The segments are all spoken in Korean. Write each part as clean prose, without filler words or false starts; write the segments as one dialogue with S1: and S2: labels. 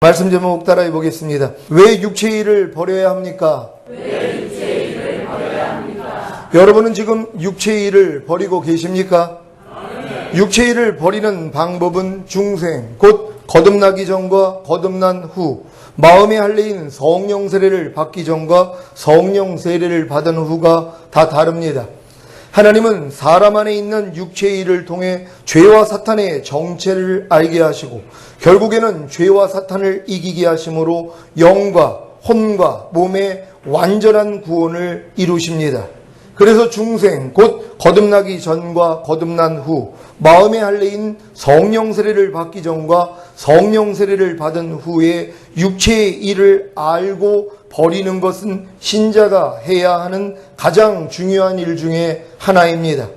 S1: 말씀 제목 따라해 보겠습니다. 왜 육체의 일을 버려야 합니까? 여러분은 지금 육체의 일을 버리고 계십니까? 육체의 일을 버리는 방법은 중생, 곧 거듭나기 전과 거듭난 후, 마음의 할례인 성령 세례를 받기 전과 성령 세례를 받은 후가 다 다릅니다. 하나님은 사람 안에 있는 육체의 일을 통해 죄와 사탄의 정체를 알게 하시고 결국에는 죄와 사탄을 이기게 하심으로 영과 혼과 몸의 완전한 구원을 이루십니다. 그래서 중생, 곧 거듭나기 전과 거듭난 후, 마음의 할례인 성령 세례를 받기 전과 성령 세례를 받은 후에 육체의 일을 알고 버리는 것은 신자가 해야 하는 가장 중요한 일 중에 하나입니다.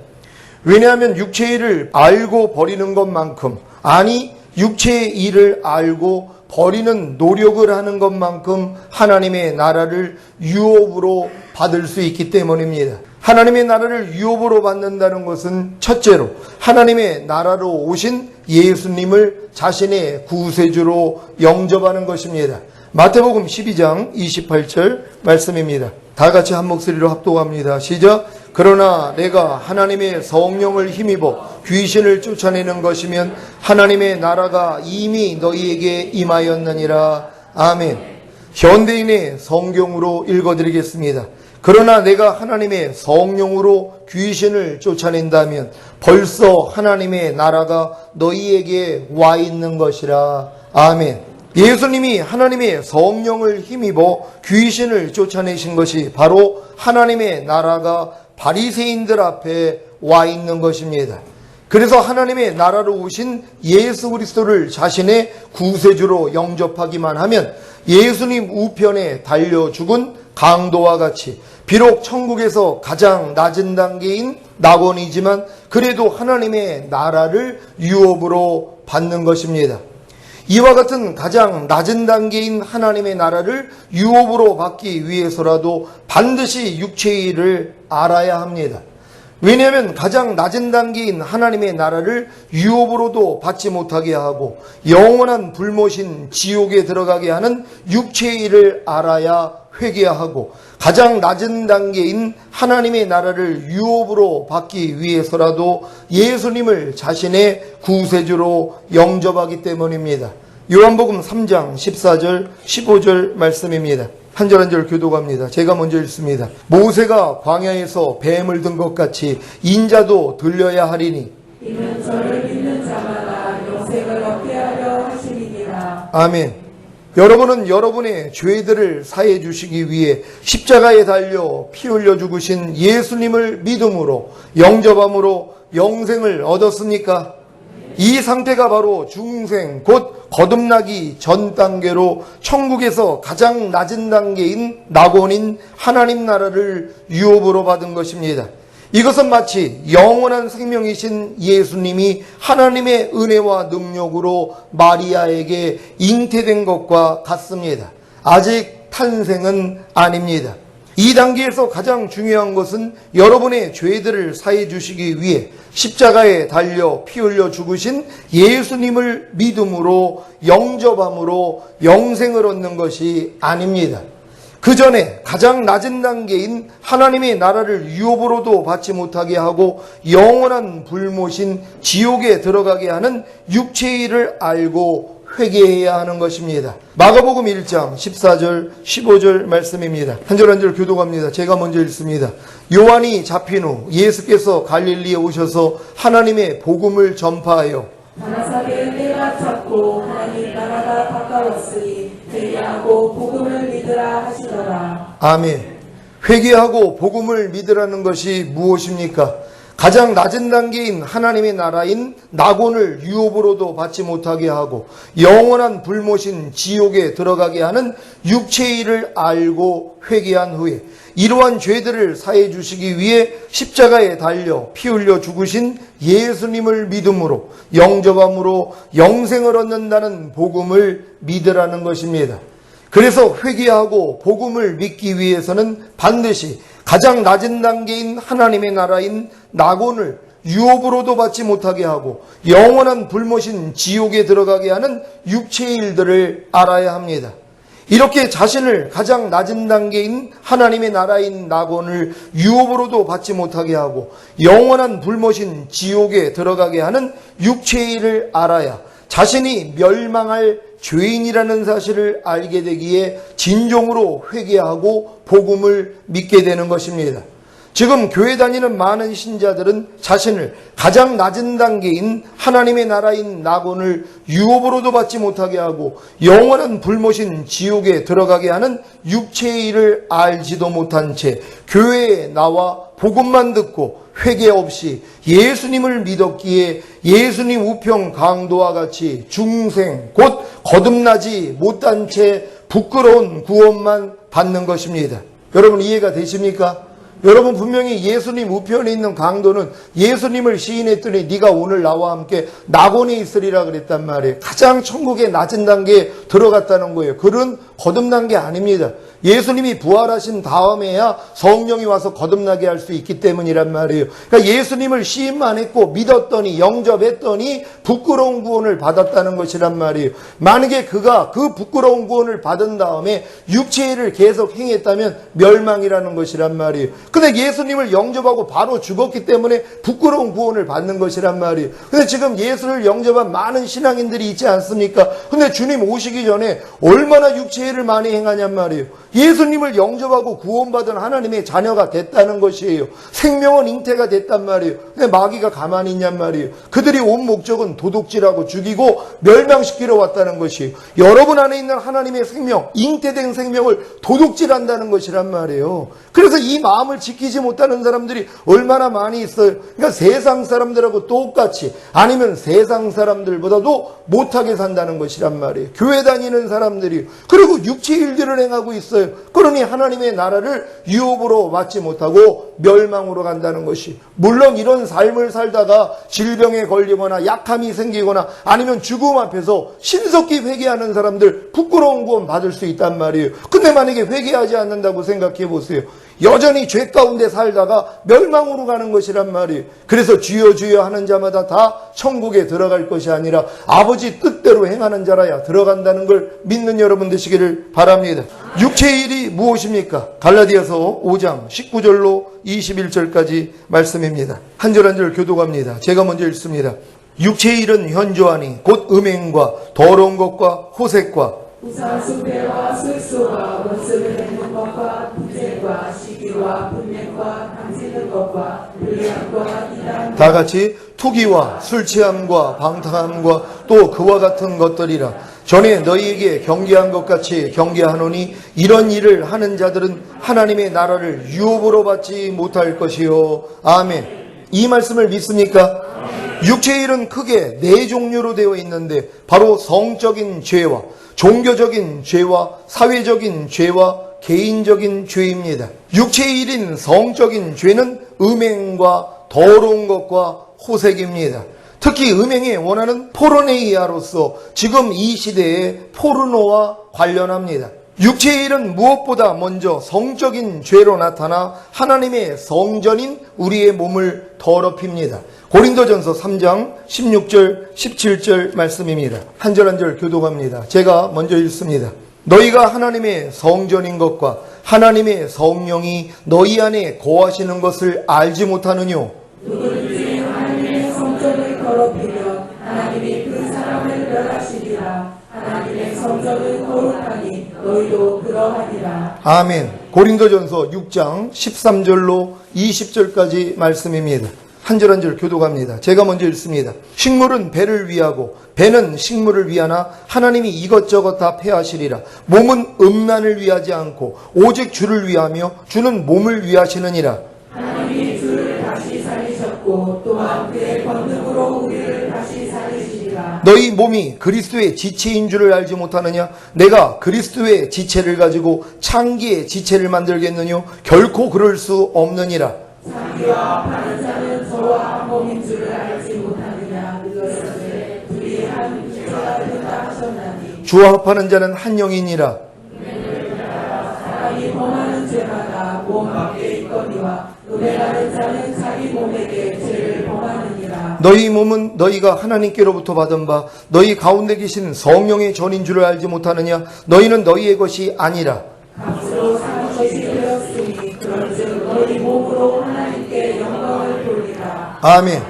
S1: 왜냐하면 육체의 일을 알고 버리는 것만큼, 아니 육체의 일을 알고 버리는 노력을 하는 것만큼 하나님의 나라를 유업으로 받을 수 있기 때문입니다. 하나님의 나라를 유업으로 받는다는 것은 첫째로 하나님의 나라로 오신 예수님을 자신의 구세주로 영접하는 것입니다. 마태복음 12장 28절 말씀입니다. 다 같이 한 목소리로 합독합니다. 시작. 그러나 내가 하나님의 성령을 힘입어 귀신을 쫓아내는 것이면 하나님의 나라가 이미 너희에게 임하였느니라. 아멘. 현대인의 성경으로 읽어드리겠습니다. 그러나 내가 하나님의 성령으로 귀신을 쫓아낸다면 벌써 하나님의 나라가 너희에게 와 있는 것이라. 아멘. 예수님이 하나님의 성령을 힘입어 귀신을 쫓아내신 것이 바로 하나님의 나라가 바리새인들 앞에 와 있는 것입니다. 그래서 하나님의 나라로 오신 예수 그리스도를 자신의 구세주로 영접하기만 하면 예수님 우편에 달려 죽은 강도와 같이 비록 천국에서 가장 낮은 단계인 낙원이지만 그래도 하나님의 나라를 유업으로 받는 것입니다. 이와 같은 가장 낮은 단계인 하나님의 나라를 유업으로 받기 위해서라도 반드시 육체의 일을 알아야 합니다. 왜냐하면 가장 낮은 단계인 하나님의 나라를 유업으로도 받지 못하게 하고 영원한 불못인 지옥에 들어가게 하는 육체의 일을 알아야 회개하고 가장 낮은 단계인 하나님의 나라를 유업으로 받기 위해서라도 예수님을 자신의 구세주로 영접하기 때문입니다. 요한복음 3장 14절 15절 말씀입니다. 한 절 한 절 교독합니다. 제가 먼저 읽습니다. 모세가 광야에서 뱀을 든 것 같이 인자도 들려야 하리니
S2: 이는 저를 믿는 자마다 영생을 얻게 하려 하심이니라.
S1: 아멘. 여러분은 여러분의 죄들을 사해 주시기 위해 십자가에 달려 피 흘려 죽으신 예수님을 믿음으로 영접함으로 영생을 얻었습니까? 이 상태가 바로 중생, 곧 거듭나기 전 단계로 천국에서 가장 낮은 단계인 낙원인 하나님 나라를 유업으로 받은 것입니다. 이것은 마치 영원한 생명이신 예수님이 하나님의 은혜와 능력으로 마리아에게 잉태된 것과 같습니다. 아직 탄생은 아닙니다. 이 단계에서 가장 중요한 것은 여러분의 죄들을 사해 주시기 위해 십자가에 달려 피 흘려 죽으신 예수님을 믿음으로 영접함으로 영생을 얻는 것이 아닙니다. 그 전에 가장 낮은 단계인 하나님의 나라를 유업으로도 받지 못하게 하고 영원한 불못인 지옥에 들어가게 하는 육체의 일을 알고 회개해야 하는 것입니다. 마가복음 1장 14절 15절 말씀입니다. 한 절 한 절 교독합니다. 제가 먼저 읽습니다. 요한이 잡힌 후 예수께서 갈릴리에 오셔서 하나님의 복음을 전파하여
S2: 가나사대 때가 찼고 하나님 나라가 가까웠으니 회개하고 복음을 믿으라 하시더라.
S1: 아멘. 회개하고 복음을 믿으라는 것이 무엇입니까? 가장 낮은 단계인 하나님의 나라인 낙원을 유업으로도 받지 못하게 하고 영원한 불못인 지옥에 들어가게 하는 육체의 일을 알고 회개한 후에 이러한 죄들을 사해 주시기 위해 십자가에 달려 피 흘려 죽으신 예수님을 믿음으로 영접함으로 영생을 얻는다는 복음을 믿으라는 것입니다. 그래서 회개하고 복음을 믿기 위해서는 반드시 가장 낮은 단계인 하나님의 나라인 낙원을 유업으로도 받지 못하게 하고 영원한 불못인 지옥에 들어가게 하는 육체의 일들을 알아야 합니다. 이렇게 자신을 가장 낮은 단계인 하나님의 나라인 낙원을 유업으로도 받지 못하게 하고 영원한 불못인 지옥에 들어가게 하는 육체의 일을 알아야 자신이 멸망할 죄인이라는 사실을 알게 되기에 진정으로 회개하고 복음을 믿게 되는 것입니다. 지금 교회 다니는 많은 신자들은 자신을 가장 낮은 단계인 하나님의 나라인 낙원을 유업으로도 받지 못하게 하고 영원한 불못인 지옥에 들어가게 하는 육체의 일을 알지도 못한 채 교회에 나와 복음만 듣고 회개 없이 예수님을 믿었기에 예수님 우편 강도와 같이 중생 곧 거듭나지 못한 채 부끄러운 구원만 받는 것입니다. 여러분 이해가 되십니까? 여러분 분명히 예수님 우편에 있는 강도는 예수님을 시인했더니 네가 오늘 나와 함께 낙원에 있으리라 그랬단 말이에요. 가장 천국의 낮은 단계에 들어갔다는 거예요. 그런 거듭난 게 아닙니다. 예수님이 부활하신 다음에야 성령이 와서 거듭나게 할 수 있기 때문이란 말이에요. 그러니까 예수님을 시인만 했고 믿었더니 영접했더니 부끄러운 구원을 받았다는 것이란 말이에요. 만약에 그가 그 부끄러운 구원을 받은 다음에 육체의 일을 계속 행했다면 멸망이라는 것이란 말이에요. 근데 예수님을 영접하고 바로 죽었기 때문에 부끄러운 구원을 받는 것이란 말이에요. 근데 지금 예수를 영접한 많은 신앙인들이 있지 않습니까? 근데 주님 오시기 전에 얼마나 육체의 일을 많이 행하냔 말이에요. 예수님을 영접하고 구원받은 하나님의 자녀가 됐다는 것이에요. 생명은 잉태가 됐단 말이에요. 근데 마귀가 가만히 있냔 말이에요. 그들이 온 목적은 도둑질하고 죽이고 멸망시키러 왔다는 것이에요. 여러분 안에 있는 하나님의 생명, 잉태된 생명을 도둑질한다는 것이란 말이에요. 그래서 이 마음을 지키지 못하는 사람들이 얼마나 많이 있어요. 그러니까 세상 사람들하고 똑같이 아니면 세상 사람들보다도 못하게 산다는 것이란 말이에요. 교회 다니는 사람들이 그리고 육체 일들을 행하고 있어요. 그러니 하나님의 나라를 유업으로 받지 못하고 멸망으로 간다는 것이, 물론 이런 삶을 살다가 질병에 걸리거나 약함이 생기거나 아니면 죽음 앞에서 신속히 회개하는 사람들 부끄러운 구원 받을 수 있단 말이에요. 근데 만약에 회개하지 않는다고 생각해 보세요. 여전히 죄 가운데 살다가 멸망으로 가는 것이란 말이에요. 그래서 주여 주여 하는 자마다 다 천국에 들어갈 것이 아니라 아버지 뜻대로 행하는 자라야 들어간다는 걸 믿는 여러분 되시기를 바랍니다. 육체의 일이 무엇입니까? 갈라디아서 5장 19절로 21절까지 말씀입니다. 한 절 한 절 교독합니다. 제가 먼저 읽습니다. 육체의 일은 현저하니 곧 음행과 더러운 것과 호색과
S2: 우상숭배와 술수와 원수를 내는 것과 분쟁과 시기와 분쟁과 당지는 것과 불량과 이단
S1: 다 같이 투기와 술취함과 방탕함과 또 그와 같은 것들이라. 전에 너희에게 경계한 것 같이 경계하노니 이런 일을 하는 자들은 하나님의 나라를 유업으로 받지 못할 것이요. 아멘. 이 말씀을 믿습니까? 육체의 일은 크게 네 종류로 되어 있는데 바로 성적인 죄와 종교적인 죄와 사회적인 죄와 개인적인 죄입니다. 육체의 일인 성적인 죄는 음행과 더러운 것과 호색입니다. 특히 음행에 원하는 포르네이아로서 지금 이 시대의 포르노와 관련합니다. 육체의 일은 무엇보다 먼저 성적인 죄로 나타나 하나님의 성전인 우리의 몸을 더럽힙니다. 고린도전서 3장 16절 17절 말씀입니다. 한 절 한 절 교독합니다. 제가 먼저 읽습니다. 너희가 하나님의 성전인 것과 하나님의 성령이 너희 안에 거하시는 것을 알지 못하느뇨.
S2: 누구든지 하나님의 성전을 더럽히면 하나님이 그 사람을 멸하시리라. 하나님의 성전은 거룩하니 너희도 그러하리라.
S1: 아멘. 고린도전서 6장 13절로 20절까지 말씀입니다. 한 절 한 절 교독합니다. 제가 먼저 읽습니다. 식물은 배를 위하고 배는 식물을 위하나 하나님이 이것저것 다 폐하시리라. 몸은 음란을 위하지 않고 오직 주를 위하며 주는 몸을 위하시느니라.
S2: 하나님이 주를 다시 살리셨고 또한 그의 권능으로 우리를 다시 살리시리라.
S1: 너희 몸이 그리스도의 지체인 줄을 알지 못하느냐? 내가 그리스도의 지체를 가지고 창기의 지체를 만들겠느뇨? 결코 그럴 수 없느니라.
S2: 자기와 파는 자는 저와 한 몸인 줄을 알지 못하느냐. 이것을 둘이 한 죄가 된다 하셨나니
S1: 주와 합하는 자는 한 영이니라.
S2: 사람이 범하는 죄마다 몸 밖에 있거니와 은혜하는 자는 자기 몸에게 죄를 범하는
S1: 너희 몸은 너희가 하나님께로부터 받은 바 너희 가운데 계신 성령의 전인 줄을 알지 못하느냐? 너희는 너희의 것이 아니라
S2: 값으로 산 것이 되었으니 그런즉 너희 몸으로 하나님께 영광을 돌리라.
S1: 아멘.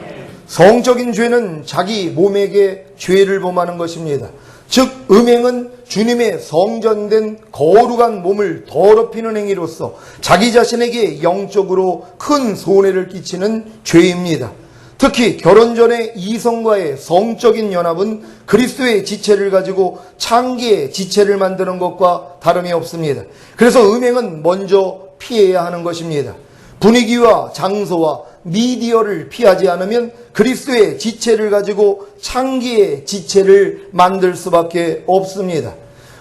S1: 성적인 죄는 자기 몸에게 죄를 범하는 것입니다. 즉 음행은 주님의 성전된 거룩한 몸을 더럽히는 행위로서 자기 자신에게 영적으로 큰 손해를 끼치는 죄입니다. 특히 결혼 전에 이성과의 성적인 연합은 그리스도의 지체를 가지고 창기의 지체를 만드는 것과 다름이 없습니다. 그래서 음행은 먼저 피해야 하는 것입니다. 분위기와 장소와 미디어를 피하지 않으면 그리스도의 지체를 가지고 창기의 지체를 만들 수밖에 없습니다.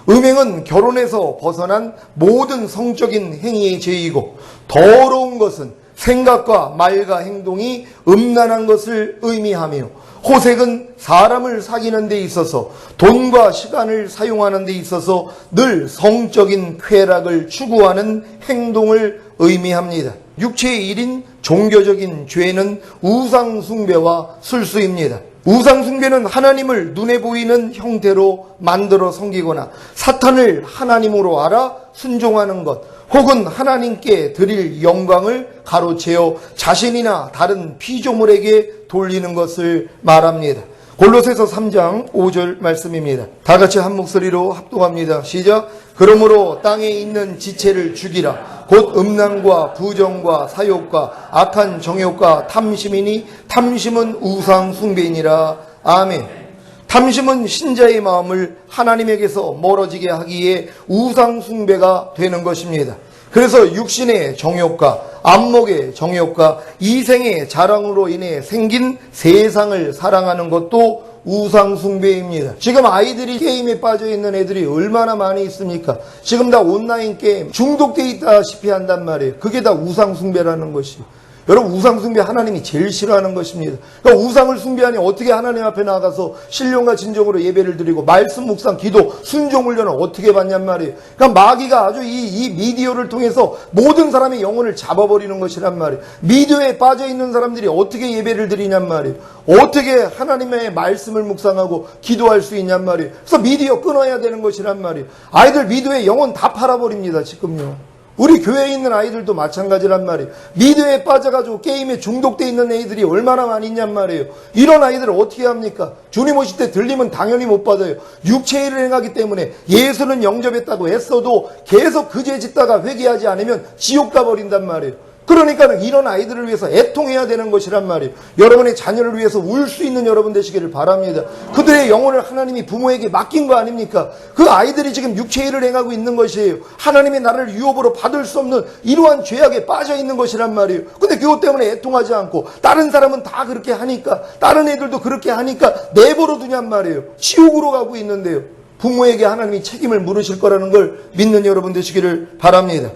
S1: 음행은 결혼에서 벗어난 모든 성적인 행위의 죄이고 더러운 것은 생각과 말과 행동이 음란한 것을 의미하며 호색은 사람을 사귀는 데 있어서 돈과 시간을 사용하는 데 있어서 늘 성적인 쾌락을 추구하는 행동을 의미합니다. 육체의 일인 종교적인 죄는 우상숭배와 술수입니다. 우상숭배는 하나님을 눈에 보이는 형태로 만들어 섬기거나 사탄을 하나님으로 알아 순종하는 것, 혹은 하나님께 드릴 영광을 가로채어 자신이나 다른 피조물에게 돌리는 것을 말합니다. 골로새서 3장 5절 말씀입니다. 다 같이 한 목소리로 합독합니다. 시작. 그러므로 땅에 있는 지체를 죽이라. 곧 음란과 부정과 사욕과 악한 정욕과 탐심이니 탐심은 우상 숭배이니라. 아멘. 탐심은 신자의 마음을 하나님에게서 멀어지게 하기에 우상 숭배가 되는 것입니다. 그래서 육신의 정욕과 안목의 정욕과 이생의 자랑으로 인해 생긴 세상을 사랑하는 것도 우상 숭배입니다. 지금 아이들이 게임에 빠져 있는 애들이 얼마나 많이 있습니까? 지금 다 온라인 게임 중독돼 있다시피 한단 말이에요. 그게 다 우상 숭배라는 것이. 여러분, 우상 숭배 하나님이 제일 싫어하는 것입니다. 그러니까 우상을 숭배하니 어떻게 하나님 앞에 나가서 신령과 진정으로 예배를 드리고 말씀 묵상 기도 순종 훈련을 어떻게 받냔 말이에요. 그러니까 마귀가 아주 이 미디어를 통해서 모든 사람의 영혼을 잡아버리는 것이란 말이에요. 미디어에 빠져 있는 사람들이 어떻게 예배를 드리냔 말이에요. 어떻게 하나님의 말씀을 묵상하고 기도할 수 있냔 말이에요. 그래서 미디어 끊어야 되는 것이란 말이에요. 아이들 미디어에 영혼 다 팔아버립니다, 지금요. 우리 교회에 있는 아이들도 마찬가지란 말이에요. 미디어에 빠져가지고 게임에 중독돼 있는 애들이 얼마나 많이 있냔 말이에요. 이런 아이들을 어떻게 합니까? 주님 오실 때 들리면 당연히 못 받아요. 육체일을 행하기 때문에 예수는 영접했다고 했어도 계속 그 죄 짓다가 회개하지 않으면 지옥 가버린단 말이에요. 그러니까 이런 아이들을 위해서 애통해야 되는 것이란 말이에요. 여러분의 자녀를 위해서 울 수 있는 여러분 되시기를 바랍니다. 그들의 영혼을 하나님이 부모에게 맡긴 거 아닙니까? 그 아이들이 지금 육체일을 행하고 있는 것이에요. 하나님의 나를 유업으로 받을 수 없는 이러한 죄악에 빠져 있는 것이란 말이에요. 근데 그것 때문에 애통하지 않고 다른 사람은 다 그렇게 하니까, 다른 애들도 그렇게 하니까 내버려 두냔 말이에요. 지옥으로 가고 있는데요. 부모에게 하나님이 책임을 물으실 거라는 걸 믿는 여러분 되시기를 바랍니다.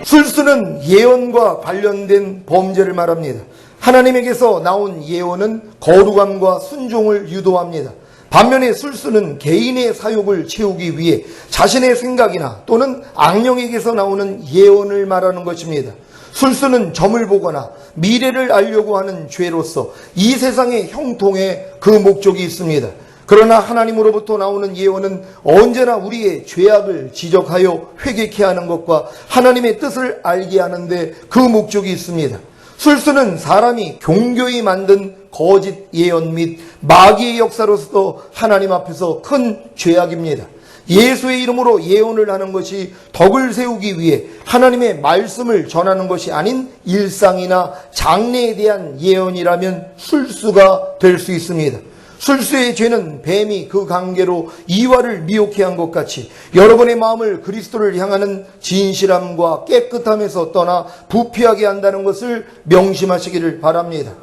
S1: 술수는 예언과 관련된 범죄를 말합니다. 하나님에게서 나온 예언은 거룩함과 순종을 유도합니다. 반면에 술수는 개인의 사욕을 채우기 위해 자신의 생각이나 또는 악령에게서 나오는 예언을 말하는 것입니다. 술수는 점을 보거나 미래를 알려고 하는 죄로서 이 세상의 형통에 그 목적이 있습니다. 그러나 하나님으로부터 나오는 예언은 언제나 우리의 죄악을 지적하여 회개케 하는 것과 하나님의 뜻을 알게 하는데 그 목적이 있습니다. 술수는 사람이 경교히 만든 거짓 예언 및 마귀의 역사로서 하나님 앞에서 큰 죄악입니다. 예수의 이름으로 예언을 하는 것이 덕을 세우기 위해 하나님의 말씀을 전하는 것이 아닌 일상이나 장래에 대한 예언이라면 술수가 될 수 있습니다. 술수의 죄는 뱀이 그 관계로 이와를 미혹해 한 것 같이 여러분의 마음을 그리스도를 향하는 진실함과 깨끗함에서 떠나 부패하게 한다는 것을 명심하시기를 바랍니다.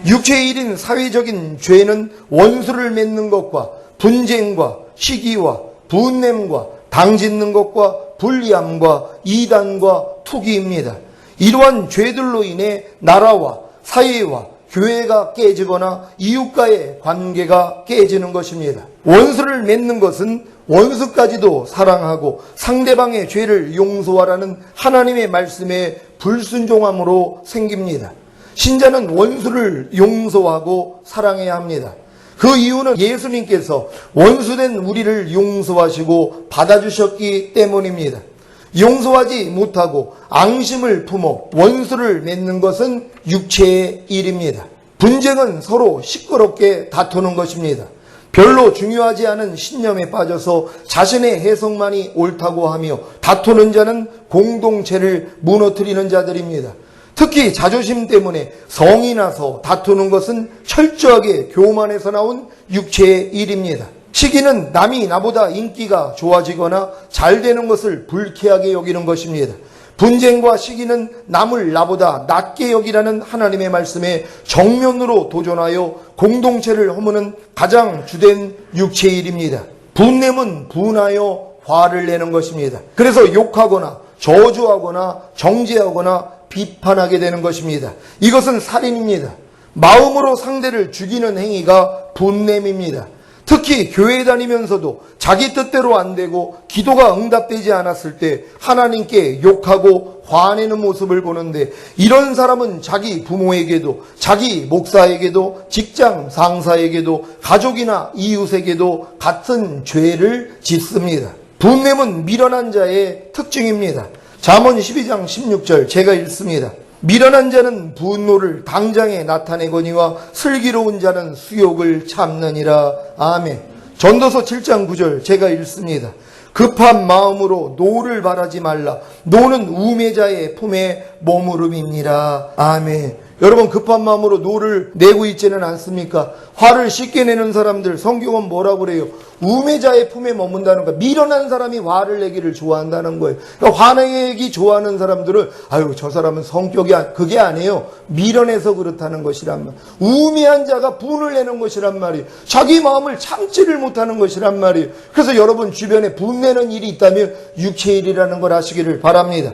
S1: 육체의 일인 사회적인 죄는 원수를 맺는 것과 분쟁과 시기와 분냄과 당짓는 것과 불리함과 이단과 투기입니다. 이러한 죄들로 인해 나라와 사회와 교회가 깨지거나 이웃과의 관계가 깨지는 것입니다. 원수를 맺는 것은 원수까지도 사랑하고 상대방의 죄를 용서하라는 하나님의 말씀에 불순종함으로 생깁니다. 신자는 원수를 용서하고 사랑해야 합니다. 그 이유는 예수님께서 원수된 우리를 용서하시고 받아주셨기 때문입니다. 용서하지 못하고 앙심을 품어 원수를 맺는 것은 육체의 일입니다. 분쟁은 서로 시끄럽게 다투는 것입니다. 별로 중요하지 않은 신념에 빠져서 자신의 해석만이 옳다고 하며 다투는 자는 공동체를 무너뜨리는 자들입니다. 특히 자존심 때문에 성이 나서 다투는 것은 철저하게 교만에서 나온 육체의 일입니다. 시기는 남이 나보다 인기가 좋아지거나 잘 되는 것을 불쾌하게 여기는 것입니다. 분쟁과 시기는 남을 나보다 낮게 여기라는 하나님의 말씀에 정면으로 도전하여 공동체를 허무는 가장 주된 육체의 일입니다. 분냄은 분하여 화를 내는 것입니다. 그래서 욕하거나 저주하거나 정죄하거나 비판하게 되는 것입니다. 이것은 살인입니다. 마음으로 상대를 죽이는 행위가 분냄입니다. 특히 교회 다니면서도 자기 뜻대로 안 되고 기도가 응답되지 않았을 때 하나님께 욕하고 화내는 모습을 보는데, 이런 사람은 자기 부모에게도 자기 목사에게도 직장 상사에게도 가족이나 이웃에게도 같은 죄를 짓습니다. 분냄은 미련한 자의 특징입니다. 잠언 12장 16절 제가 읽습니다. 미련한 자는 분노를 당장에 나타내거니와 슬기로운 자는 수욕을 참느니라. 아멘. 전도서 7장 9절 제가 읽습니다. 급한 마음으로 노를 바라지 말라. 노는 우매자의 품에 머무름이니라. 아멘. 여러분, 급한 마음으로 노를 내고 있지는 않습니까? 화를 쉽게 내는 사람들, 성경은 뭐라고 그래요? 우매자의 품에 머문다는 거예요. 미련한 사람이 화를 내기를 좋아한다는 거예요. 그러니까 화내기 좋아하는 사람들은 아유, 저 사람은 성격이 그게 아니에요. 미련해서 그렇다는 것이란 말. 우매한 자가 분을 내는 것이란 말이에요. 자기 마음을 참지를 못하는 것이란 말이에요. 그래서 여러분 주변에 분내는 일이 있다면 육체일이라는 걸 아시기를 바랍니다.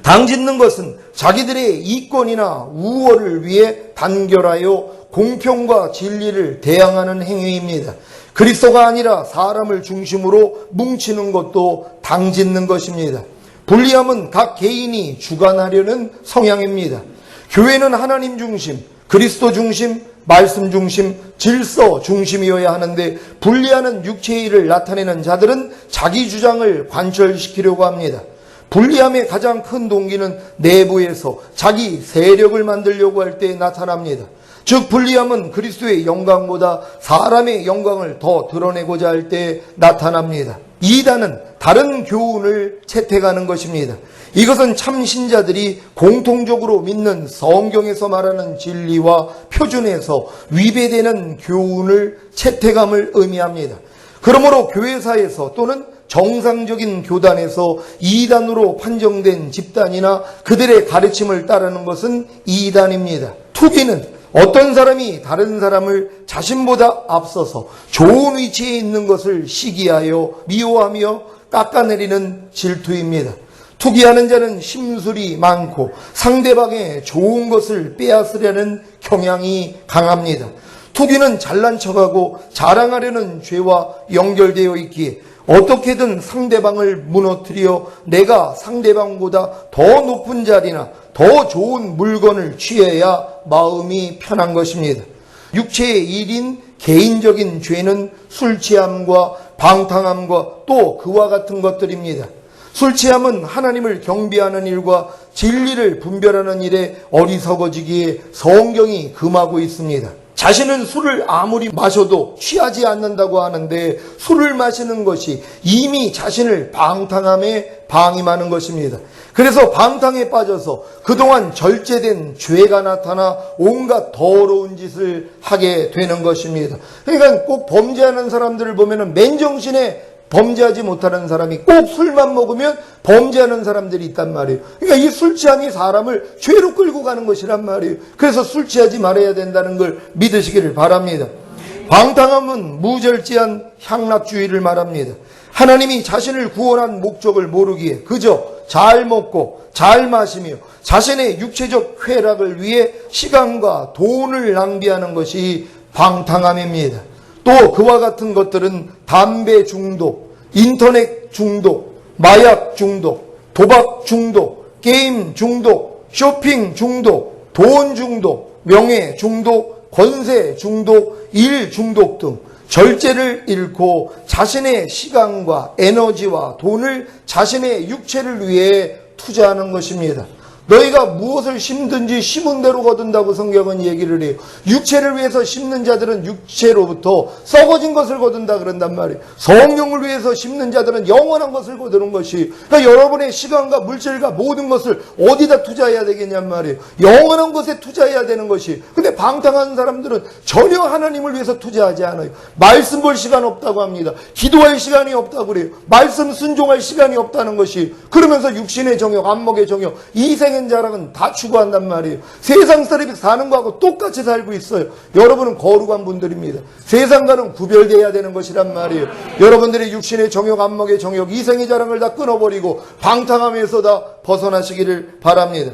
S1: 당짓는 것은 자기들의 이권이나 우월을 위해 단결하여 공평과 진리를 대항하는 행위입니다. 그리스도가 아니라 사람을 중심으로 뭉치는 것도 당짓는 것입니다. 불리함은 각 개인이 주관하려는 성향입니다. 교회는 하나님 중심, 그리스도 중심, 말씀 중심, 질서 중심이어야 하는데, 분리하는 육체의 일을 나타내는 자들은 자기 주장을 관철시키려고 합니다. 분리함의 가장 큰 동기는 내부에서 자기 세력을 만들려고 할 때 나타납니다. 즉, 분리함은 그리스도의 영광보다 사람의 영광을 더 드러내고자 할 때 나타납니다. 이단은 다른 교훈을 채택하는 것입니다. 이것은 참 신자들이 공통적으로 믿는 성경에서 말하는 진리와 표준에서 위배되는 교훈을 채택함을 의미합니다. 그러므로 교회사에서 또는 정상적인 교단에서 이단으로 판정된 집단이나 그들의 가르침을 따르는 것은 이단입니다. 투기는 어떤 사람이 다른 사람을 자신보다 앞서서 좋은 위치에 있는 것을 시기하여 미워하며 깎아내리는 질투입니다. 투기하는 자는 심술이 많고 상대방의 좋은 것을 빼앗으려는 경향이 강합니다. 투기는 잘난 척하고 자랑하려는 죄와 연결되어 있기에 어떻게든 상대방을 무너뜨려 내가 상대방보다 더 높은 자리나 더 좋은 물건을 취해야 마음이 편한 것입니다. 육체의 일인 개인적인 죄는 술 취함과 방탕함과 또 그와 같은 것들입니다. 술 취함은 하나님을 경배하는 일과 진리를 분별하는 일에 어리석어지기에 성경이 금하고 있습니다. 자신은 술을 아무리 마셔도 취하지 않는다고 하는데, 술을 마시는 것이 이미 자신을 방탕함에 방임하는 것입니다. 그래서 방탕에 빠져서 그동안 절제된 죄가 나타나 온갖 더러운 짓을 하게 되는 것입니다. 그러니까 꼭 범죄하는 사람들을 보면은 맨정신에 범죄하지 못하는 사람이 꼭 술만 먹으면 범죄하는 사람들이 있단 말이에요. 그러니까 이 술 취함이 사람을 죄로 끌고 가는 것이란 말이에요. 그래서 술 취하지 말아야 된다는 걸 믿으시기를 바랍니다. 방탕함은 무절제한 향락주의를 말합니다. 하나님이 자신을 구원한 목적을 모르기에 그저 잘 먹고 잘 마시며 자신의 육체적 쾌락을 위해 시간과 돈을 낭비하는 것이 방탕함입니다. 또 그와 같은 것들은 담배 중독, 인터넷 중독, 마약 중독, 도박 중독, 게임 중독, 쇼핑 중독, 돈 중독, 명예 중독, 권세 중독, 일 중독 등 절제를 잃고 자신의 시간과 에너지와 돈을 자신의 육체를 위해 투자하는 것입니다. 너희가 무엇을 심든지 심은 대로 거둔다고 성경은 얘기를 해요. 육체를 위해서 심는 자들은 육체로부터 썩어진 것을 거둔다 그런단 말이에요. 성령을 위해서 심는 자들은 영원한 것을 거두는 것이. 그러니까 여러분의 시간과 물질과 모든 것을 어디다 투자해야 되겠냔 말이에요. 영원한 것에 투자해야 되는 것이. 근데 방탕한 사람들은 전혀 하나님을 위해서 투자하지 않아요. 말씀 볼 시간 없다고 합니다. 기도할 시간이 없다고 그래요. 말씀 순종할 시간이 없다는 것이. 그러면서 육신의 정욕, 안목의 정욕, 이생 자랑은 다 추구한단 말이에요. 세상 사람이 사는 거하고 똑같이 살고 있어요. 여러분은 거룩한 분들입니다. 세상과는 구별되어야 되는 것이란 말이에요. 여러분들의 육신의 정욕, 안목의 정욕, 이생의 자랑을 다 끊어버리고 방탕함에서 다 벗어나시기를 바랍니다.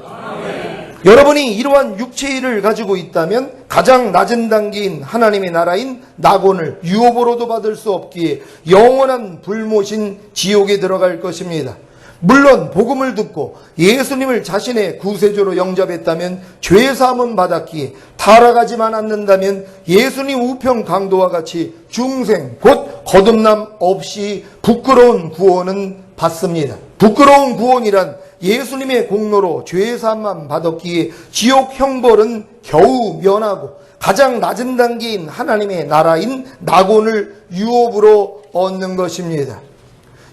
S1: 여러분이 이러한 육체일을 가지고 있다면 가장 낮은 단계인 하나님의 나라인 낙원을 유업으로도 받을 수 없기에 영원한 불못인 지옥에 들어갈 것입니다. 물론 복음을 듣고 예수님을 자신의 구세주로 영접했다면 죄사함은 받았기에 타락하지만 않는다면 예수님 우편 강도와 같이 중생 곧 거듭남 없이 부끄러운 구원은 받습니다. 부끄러운 구원이란 예수님의 공로로 죄사함만 받았기에 지옥 형벌은 겨우 면하고 가장 낮은 단계인 하나님의 나라인 낙원을 유업으로 얻는 것입니다.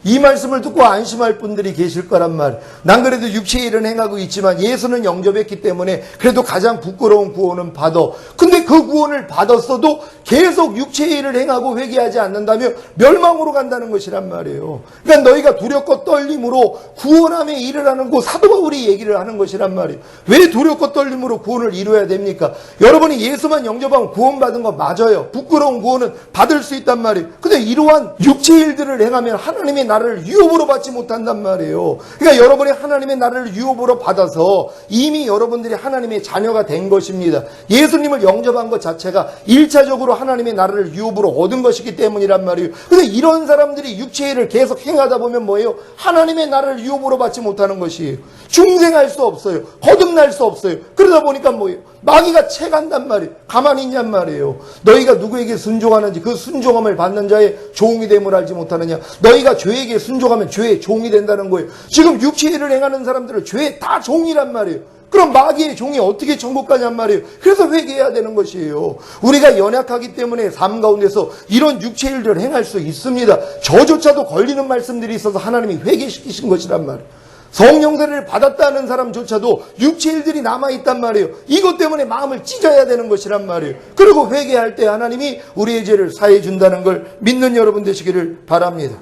S1: 이 말씀을 듣고 안심할 분들이 계실 거란 말. 난 그래도 육체의 일은 행하고 있지만 예수는 영접했기 때문에 그래도 가장 부끄러운 구원은 받아. 근데 그 구원을 받았어도 계속 육체의 일을 행하고 회개하지 않는다면 멸망으로 간다는 것이란 말이에요. 그러니까 너희가 두렵고 떨림으로 구원함에 이르라는 그 사도 바울이 얘기를 하는 것이란 말이에요. 왜 두렵고 떨림으로 구원을 이루어야 됩니까? 여러분이 예수만 영접하면 구원받은 거 맞아요. 부끄러운 구원은 받을 수 있단 말이에요. 근데 이러한 육체의 일들을 행하면 하나님의 나라를 유업으로 받지 못한단 말이에요. 그러니까 여러분이 하나님의 나라를 유업으로 받아서 이미 여러분들이 하나님의 자녀가 된 것입니다. 예수님을 영접한 것 자체가 1차적으로 하나님의 나라를 유업으로 얻은 것이기 때문이란 말이에요. 근데 이런 사람들이 육체의 일을 계속 행하다 보면 뭐예요? 하나님의 나라를 유업으로 받지 못하는 것이에요. 중생할 수 없어요. 거듭날 수 없어요. 그러다 보니까 뭐예요? 마귀가 채간단 말이에요. 가만히 있냔 말이에요. 너희가 누구에게 순종하는지 그 순종함을 받는 자의 종이 됨을 알지 못하느냐. 너희가 죄에게 순종하면 죄의 종이 된다는 거예요. 지금 육체의 일을 행하는 사람들은 죄의 다 종이란 말이에요. 그럼 마귀의 종이 어떻게 천국 가냔 말이에요. 그래서 회개해야 되는 것이에요. 우리가 연약하기 때문에 삶 가운데서 이런 육체의 일들을 행할 수 있습니다. 저조차도 걸리는 말씀들이 있어서 하나님이 회개시키신 것이란 말이에요. 성령세를 받았다는 사람조차도 육체의 일들이 남아있단 말이에요. 이것 때문에 마음을 찢어야 되는 것이란 말이에요. 그리고 회개할 때 하나님이 우리의 죄를 사해 준다는 걸 믿는 여러분 되시기를 바랍니다.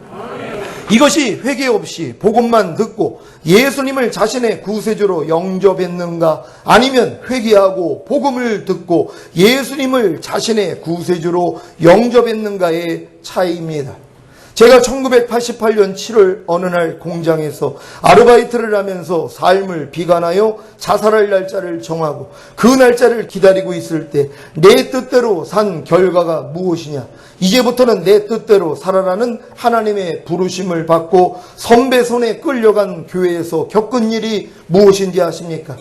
S1: 이것이 회개 없이 복음만 듣고 예수님을 자신의 구세주로 영접했는가, 아니면 회개하고 복음을 듣고 예수님을 자신의 구세주로 영접했는가의 차이입니다. 제가 1988년 7월 어느 날 공장에서 아르바이트를 하면서 삶을 비관하여 자살할 날짜를 정하고 그 날짜를 기다리고 있을 때 내 뜻대로 산 결과가 무엇이냐, 이제부터는 내 뜻대로 살아라는 하나님의 부르심을 받고 선배 손에 끌려간 교회에서 겪은 일이 무엇인지 아십니까?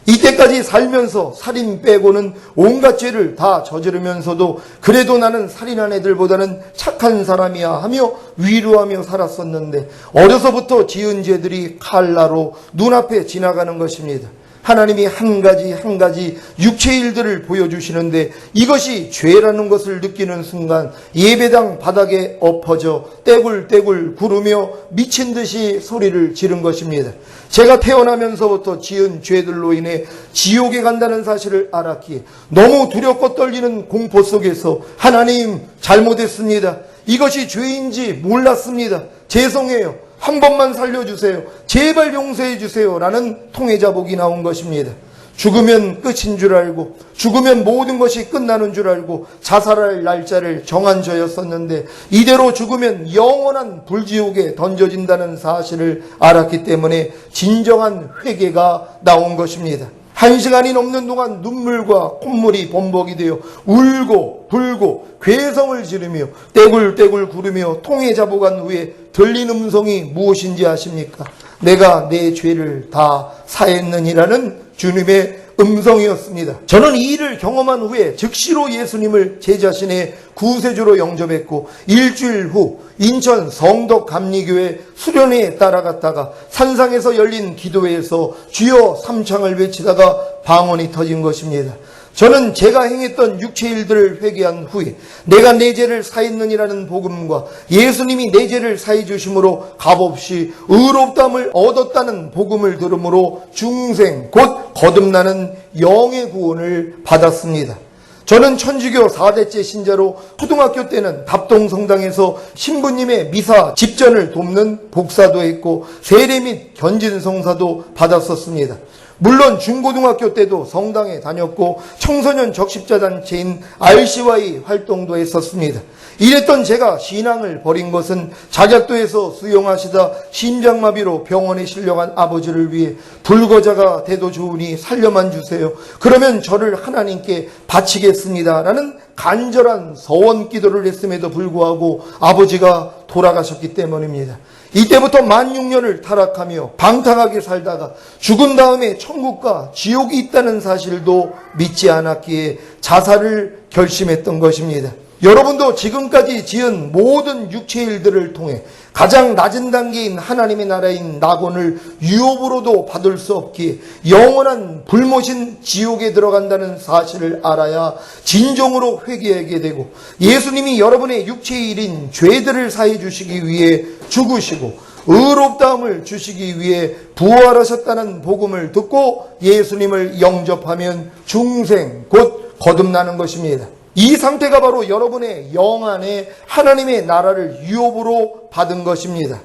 S1: 이때까지 살면서 살인 빼고는 온갖 죄를 다 저지르면서도 그래도 나는 살인한 애들보다는 착한 사람이야 하며 위로하며 살았었는데 어려서부터 지은 죄들이 칼라로 눈앞에 지나가는 것입니다. 하나님이 한 가지 육체의 일들을 보여주시는데 이것이 죄라는 것을 느끼는 순간 예배당 바닥에 엎어져 떼굴떼굴 구르며 미친 듯이 소리를 지른 것입니다. 제가 태어나면서부터 지은 죄들로 인해 지옥에 간다는 사실을 알았기에 너무 두렵고 떨리는 공포 속에서 하나님 잘못했습니다. 이것이 죄인지 몰랐습니다. 죄송해요. 한 번만 살려주세요. 제발 용서해 주세요. 라는 통해자복이 나온 것입니다. 죽으면 끝인 줄 알고 죽으면 모든 것이 끝나는 줄 알고 자살할 날짜를 정한 저였었는데 이대로 죽으면 영원한 불지옥에 던져진다는 사실을 알았기 때문에 진정한 회개가 나온 것입니다. 1시간이 넘는 동안 눈물과 콧물이 범벅이 되어 울고 불고 괴성을 지르며 떼굴떼굴 구르며 통에 잡아간 후에 들린 음성이 무엇인지 아십니까? 내가 내 죄를 다 사했느니라는 주님의 음성이었습니다. 저는 이 일을 경험한 후에 즉시로 예수님을 제 자신의 구세주로 영접했고 일주일 후 인천 성덕감리교회 수련회에 따라갔다가 산상에서 열린 기도회에서 주여 삼창을 외치다가 방언이 터진 것입니다. 저는 제가 행했던 육체의 일들을 회개한 후에 내가 내 죄를 사했느니라는 복음과 예수님이 내 죄를 사해 주심으로 값없이 의롭다함을 얻었다는 복음을 들음으로 중생 곧 거듭나는 영의 구원을 받았습니다. 저는 천주교 4대째 신자로 초등학교 때는 답동성당에서 신부님의 미사 집전을 돕는 복사도 했고 세례 및 견진성사도 받았었습니다. 물론 중고등학교 때도 성당에 다녔고 청소년 적십자단체인 RCY 활동도 했었습니다. 이랬던 제가 신앙을 버린 것은 자격도에서 수용하시다 심장마비로 병원에 실려간 아버지를 위해 불거자가 돼도 좋으니 살려만 주세요. 그러면 저를 하나님께 바치겠습니다. 라는 간절한 서원 기도를 했음에도 불구하고 아버지가 돌아가셨기 때문입니다. 이때부터 16,000년을 타락하며 방탕하게 살다가 죽은 다음에 천국과 지옥이 있다는 사실도 믿지 않았기에 자살을 결심했던 것입니다. 여러분도 지금까지 지은 모든 육체의 일들을 통해 가장 낮은 단계인 하나님의 나라인 낙원을 유업으로도 받을 수 없기에 영원한 불모신 지옥에 들어간다는 사실을 알아야 진정으로 회개하게 되고 예수님이 여러분의 육체의 일인 죄들을 사해 주시기 위해 죽으시고 의롭다함을 주시기 위해 부활하셨다는 복음을 듣고 예수님을 영접하면 중생 곧 거듭나는 것입니다. 이 상태가 바로 여러분의 영 안에 하나님의 나라를 유업으로 받은 것입니다.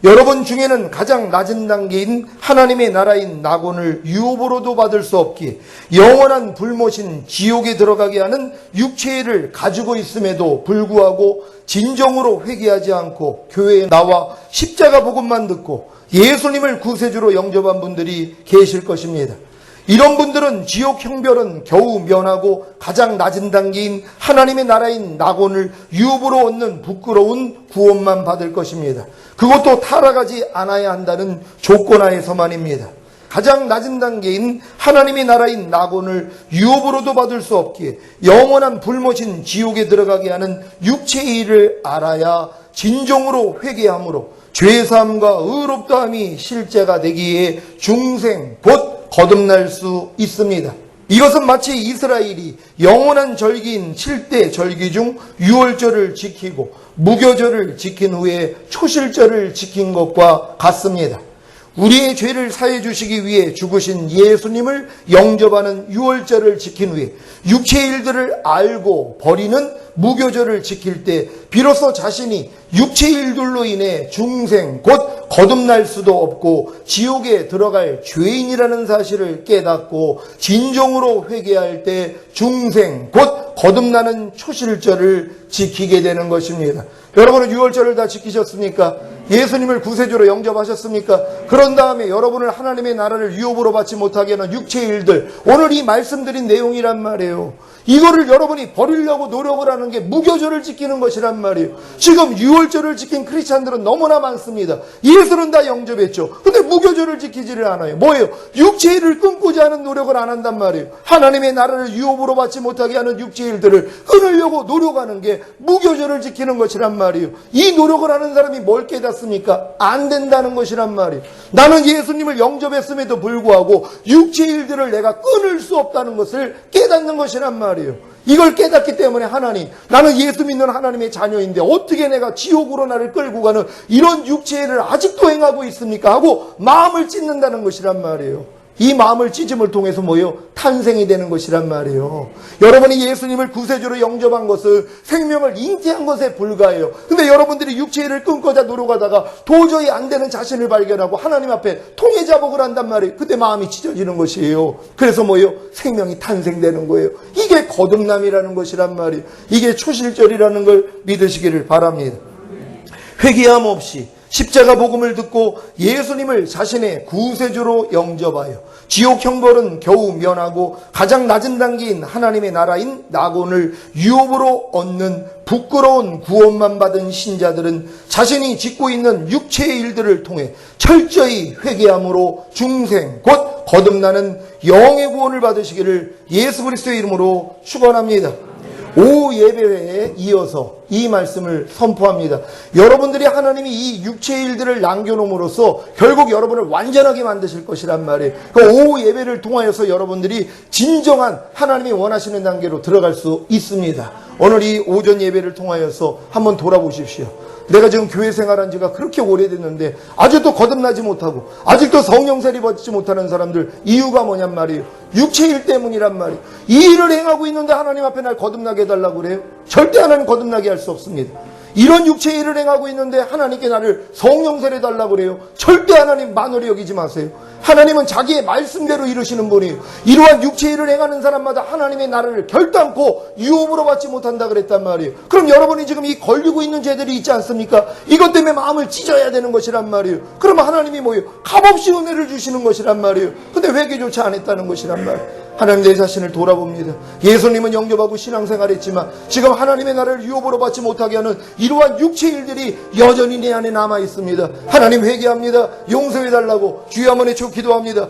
S1: 여러분 중에는 가장 낮은 단계인 하나님의 나라인 낙원을 유업으로도 받을 수 없기에 영원한 불모신 지옥에 들어가게 하는 육체를 가지고 있음에도 불구하고 진정으로 회개하지 않고 교회에 나와 십자가 복음만 듣고 예수님을 구세주로 영접한 분들이 계실 것입니다. 이런 분들은 지옥 형벌은 겨우 면하고 가장 낮은 단계인 하나님의 나라인 낙원을 유업으로 얻는 부끄러운 구원만 받을 것입니다. 그것도 타락하지 않아야 한다는 조건하에서만입니다. 가장 낮은 단계인 하나님의 나라인 낙원을 유업으로도 받을 수 없기에 영원한 불모신 지옥에 들어가게 하는 육체의 일을 알아야 진정으로 회개함으로 죄사함과 의롭다함이 실제가 되기에 중생 곧 거듭날 수 있습니다. 이것은 마치 이스라엘이 영원한 절기인 7대 절기 중 유월절을 지키고 무교절을 지킨 후에 초실절을 지킨 것과 같습니다. 우리의 죄를 사해 주시기 위해 죽으신 예수님을 영접하는 유월절을 지킨 후에 육체의 일들을 알고 버리는 무교절을 지킬 때 비로소 자신이 육체의 일들로 인해 중생 곧 거듭날 수도 없고 지옥에 들어갈 죄인이라는 사실을 깨닫고 진정으로 회개할 때 중생 곧 거듭나는 초실절을 지키게 되는 것입니다. 여러분은 유월절을 다 지키셨습니까? 예수님을 구세주로 영접하셨습니까? 그런 다음에 여러분을 하나님의 나라를 유업으로 받지 못하게 하는 육체의 일들, 오늘 이 말씀드린 내용이란 말이에요. 이거를 여러분이 버리려고 노력을 하는 게 무교절을 지키는 것이란 말이에요. 지금 유월절을 지킨 크리스찬들은 너무나 많습니다. 예수는 다 영접했죠. 근데 무교절을 지키지를 않아요. 뭐예요? 육체의 일을 끊고자 하는 노력을 안 한단 말이에요. 하나님의 나라를 유업으로 받지 못하게 하는 육체의 일들을 끊으려고 노력하는 게 무교절을 지키는 것이란 말이에요. 이 노력을 하는 사람이 뭘 깨닫습니까? 안 된다는 것이란 말이에요. 나는 예수님을 영접했음에도 불구하고 육체의 일들을 내가 끊을 수 없다는 것을 깨닫는 것이란 말이에요. 이걸 깨닫기 때문에 하나님, 나는 예수 믿는 하나님의 자녀인데 어떻게 내가 지옥으로 나를 끌고 가는 이런 육체의 일을 아직도 행하고 있습니까? 하고 마음을 찢는다는 것이란 말이에요. 이 마음을 찢음을 통해서 뭐예요? 탄생이 되는 것이란 말이에요. 여러분이 예수님을 구세주로 영접한 것은 생명을 잉태한 것에 불과해요. 근데 여러분들이 육체의 일을 끊고자 노력하다가 도저히 안 되는 자신을 발견하고 하나님 앞에 통해자복을 한단 말이에요. 그때 마음이 찢어지는 것이에요. 그래서 뭐예요? 생명이 탄생되는 거예요. 이게 거듭남이라는 것이란 말이에요. 이게 초실절이라는 걸 믿으시기를 바랍니다. 회개함 없이 십자가 복음을 듣고 예수님을 자신의 구세주로 영접하여 지옥 형벌은 겨우 면하고 가장 낮은 단계인 하나님의 나라인 낙원을 유업으로 얻는 부끄러운 구원만 받은 신자들은 자신이 짓고 있는 육체의 일들을 통해 철저히 회개함으로 중생 곧 거듭나는 영의 구원을 받으시기를 예수 그리스도의 이름으로 축원합니다. 오후 예배회에 이어서 이 말씀을 선포합니다. 여러분들이 하나님이 이 육체의 일들을 남겨놓음으로써 결국 여러분을 완전하게 만드실 것이란 말이에요. 그 오후 예배를 통하여서 여러분들이 진정한 하나님이 원하시는 단계로 들어갈 수 있습니다. 오늘 이 오전 예배를 통하여서 한번 돌아보십시오. 내가 지금 교회 생활한 지가 그렇게 오래됐는데 아직도 거듭나지 못하고 아직도 성령 세례 받지 못하는 사람들, 이유가 뭐냔 말이에요. 육체일 때문이란 말이에요. 이 일을 행하고 있는데 하나님 앞에 날 거듭나게 해달라고 그래요? 절대 하나님 거듭나게 할 수 없습니다. 이런 육체의 일을 행하고 있는데 하나님께 나를 성령 세례 달라고 그래요? 절대 하나님 만홀히 여기지 마세요. 하나님은 자기의 말씀대로 이루시는 분이에요. 이러한 육체의 일을 행하는 사람마다 하나님의 나라를 결단코 유업으로 받지 못한다 그랬단 말이에요. 그럼 여러분이 지금 이 걸리고 있는 죄들이 있지 않습니까? 이것 때문에 마음을 찢어야 되는 것이란 말이에요. 그러면 하나님이 뭐예요? 값없이 은혜를 주시는 것이란 말이에요. 근데 회개조차 안 했다는 것이란 말이에요. 하나님 내 자신을 돌아봅니다. 예수님은 영접하고 신앙생활했지만 지금 하나님의 나라를 유업으로 받지 못하게 하는 이러한 육체의 일들이 여전히 내 안에 남아 있습니다. 하나님 회개합니다. 용서해달라고 주여 한번 외쳐 기도합니다.